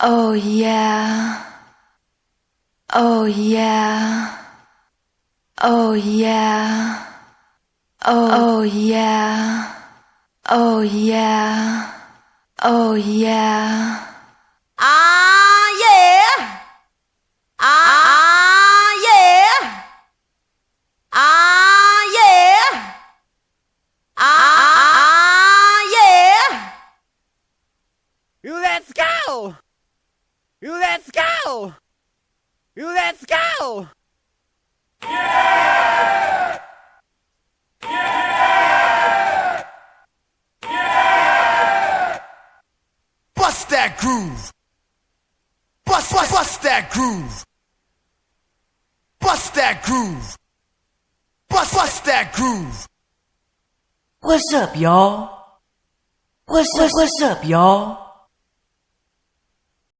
Oh yeah. Oh yeah. Oh yeah. Oh yeah. Oh yeah. Oh yeah. Ah yeah. Ah yeah. Ah yeah. Ah yeah. Let's go! Let's go! Let's go! Bust that groove. Bust that groove. Bust that groove. Bust that groove. What's up, y'all? What's up, y'all?